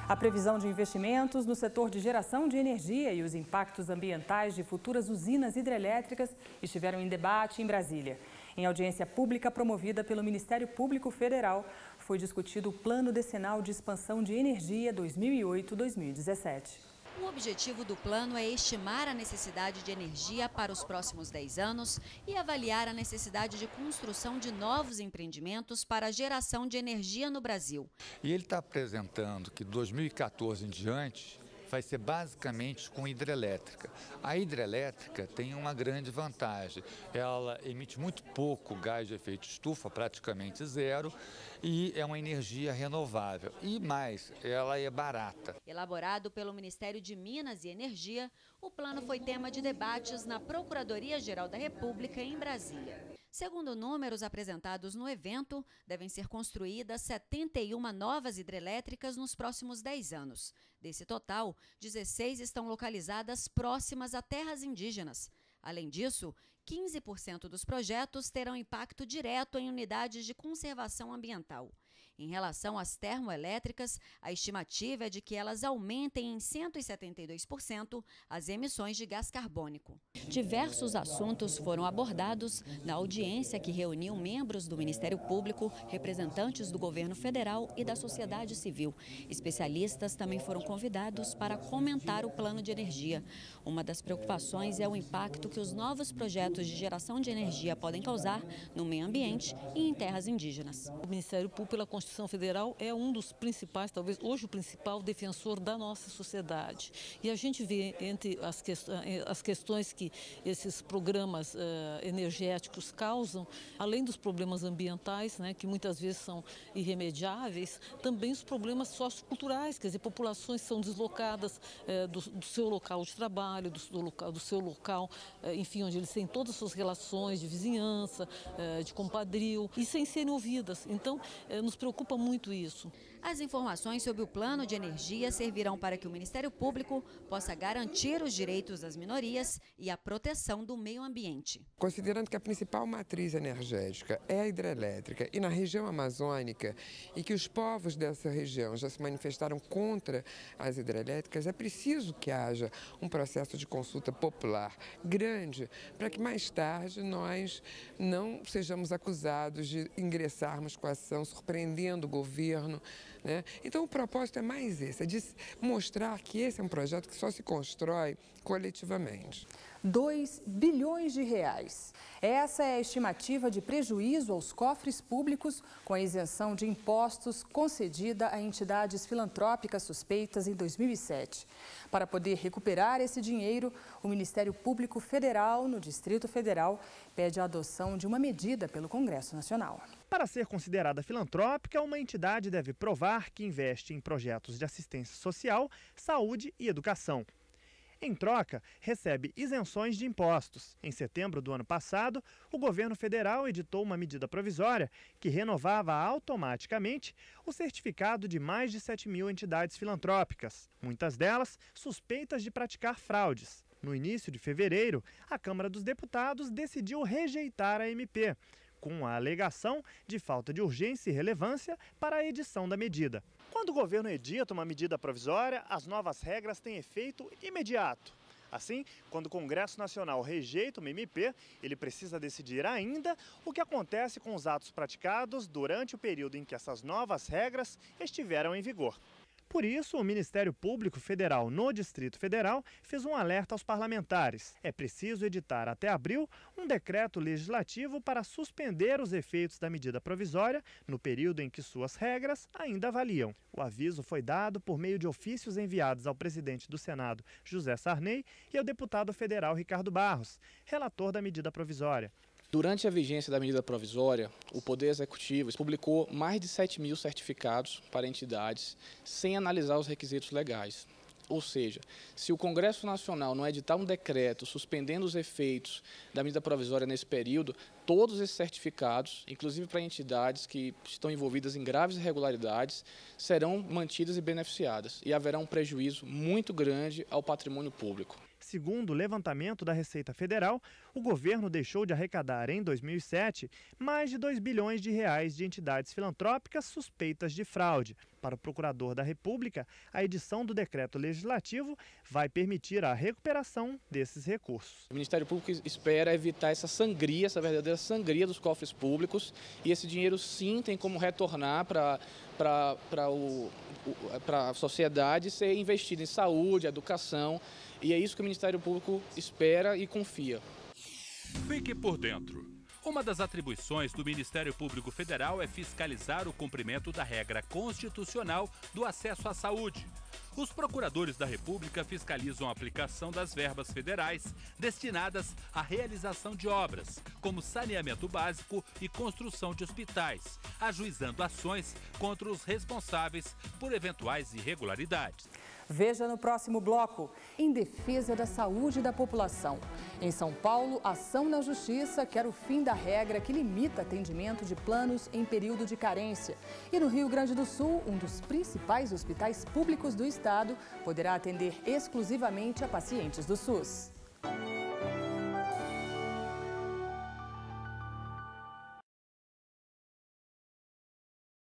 A previsão de investimentos no setor de geração de energia e os impactos ambientais de futuras usinas hidrelétricas estiveram em debate em Brasília. Em audiência pública promovida pelo Ministério Público Federal, foi discutido o Plano Decenal de Expansão de Energia 2008-2017. O objetivo do plano é estimar a necessidade de energia para os próximos 10 anos e avaliar a necessidade de construção de novos empreendimentos para a geração de energia no Brasil. E ele está apresentando que 2014 em diante vai ser basicamente com hidrelétrica. A hidrelétrica tem uma grande vantagem. Ela emite muito pouco gás de efeito estufa, praticamente zero, e é uma energia renovável. E mais, ela é barata. Elaborado pelo Ministério de Minas e Energia, o plano foi tema de debates na Procuradoria-Geral da República em Brasília. Segundo números apresentados no evento, devem ser construídas 71 novas hidrelétricas nos próximos 10 anos. Desse total, 16 estão localizadas próximas a terras indígenas. Além disso, 15% dos projetos terão impacto direto em unidades de conservação ambiental. Em relação às termoelétricas, a estimativa é de que elas aumentem em 172% as emissões de gás carbônico. Diversos assuntos foram abordados na audiência que reuniu membros do Ministério Público, representantes do governo federal e da sociedade civil. Especialistas também foram convidados para comentar o plano de energia. Uma das preocupações é o impacto que os novos projetos de geração de energia podem causar no meio ambiente e em terras indígenas. O Ministério Público, pela Constituição Federal, é um dos principais, talvez hoje o principal defensor da nossa sociedade. E a gente vê entre as questões que esses programas energéticos causam, além dos problemas ambientais, né, que muitas vezes são irremediáveis, também os problemas socioculturais, quer dizer, populações são deslocadas do seu local de trabalho, do seu local, enfim, onde eles têm todas as suas relações de vizinhança, de compadrio, e sem serem ouvidas. Então, nos preocupa muito isso. As informações sobre o plano de energia servirão para que o Ministério Público possa garantir os direitos das minorias e a proteção do meio ambiente. Considerando que a principal matriz energética é a hidrelétrica e na região amazônica e que os povos dessa região já se manifestaram contra as hidrelétricas, é preciso que haja um processo de consulta popular grande para que mais tarde nós não sejamos acusados de ingressarmos com a ação surpreendendo o governo, né? Então o propósito é mais esse, é de mostrar que esse é um projeto que só se constrói coletivamente. 2 bilhões de reais. Essa é a estimativa de prejuízo aos cofres públicos com a isenção de impostos concedida a entidades filantrópicas suspeitas em 2007. Para poder recuperar esse dinheiro, o Ministério Público Federal, no Distrito Federal, pede a adoção de uma medida pelo Congresso Nacional. Para ser considerada filantrópica, uma entidade deve provar que investe em projetos de assistência social, saúde e educação. Em troca, recebe isenções de impostos. Em setembro do ano passado, o governo federal editou uma medida provisória que renovava automaticamente o certificado de mais de 7 mil entidades filantrópicas, muitas delas suspeitas de praticar fraudes. No início de fevereiro, a Câmara dos Deputados decidiu rejeitar a MP, com a alegação de falta de urgência e relevância para a edição da medida. Quando o governo edita uma medida provisória, as novas regras têm efeito imediato. Assim, quando o Congresso Nacional rejeita uma MP, ele precisa decidir ainda o que acontece com os atos praticados durante o período em que essas novas regras estiveram em vigor. Por isso, o Ministério Público Federal no Distrito Federal fez um alerta aos parlamentares. É preciso editar até abril um decreto legislativo para suspender os efeitos da medida provisória no período em que suas regras ainda valiam. O aviso foi dado por meio de ofícios enviados ao presidente do Senado, José Sarney, e ao deputado federal Ricardo Barros, relator da medida provisória. Durante a vigência da medida provisória, o Poder Executivo publicou mais de 7 mil certificados para entidades sem analisar os requisitos legais. Ou seja, se o Congresso Nacional não editar um decreto suspendendo os efeitos da medida provisória nesse período, todos esses certificados, inclusive para entidades que estão envolvidas em graves irregularidades, serão mantidas e beneficiadas e haverá um prejuízo muito grande ao patrimônio público. segundo o levantamento da Receita Federal, o governo deixou de arrecadar em 2007 mais de 2 bilhões de reais de entidades filantrópicas suspeitas de fraude. Para o procurador da República, a edição do decreto legislativo vai permitir a recuperação desses recursos. O Ministério Público espera evitar essa sangria, essa verdadeira sangria dos cofres públicos, e esse dinheiro sim tem como retornar para a sociedade, ser investido em saúde, educação, e é isso que o Ministério Público espera e confia. Fique por dentro. Uma das atribuições do Ministério Público Federal é fiscalizar o cumprimento da regra constitucional do acesso à saúde. Os procuradores da República fiscalizam a aplicação das verbas federais destinadas à realização de obras, como saneamento básico e construção de hospitais, ajuizando ações contra os responsáveis por eventuais irregularidades. Veja no próximo bloco, em defesa da saúde da população. Em São Paulo, ação na Justiça quer o fim da regra que limita atendimento de planos em período de carência. E no Rio Grande do Sul, um dos principais hospitais públicos do estado poderá atender exclusivamente a pacientes do SUS.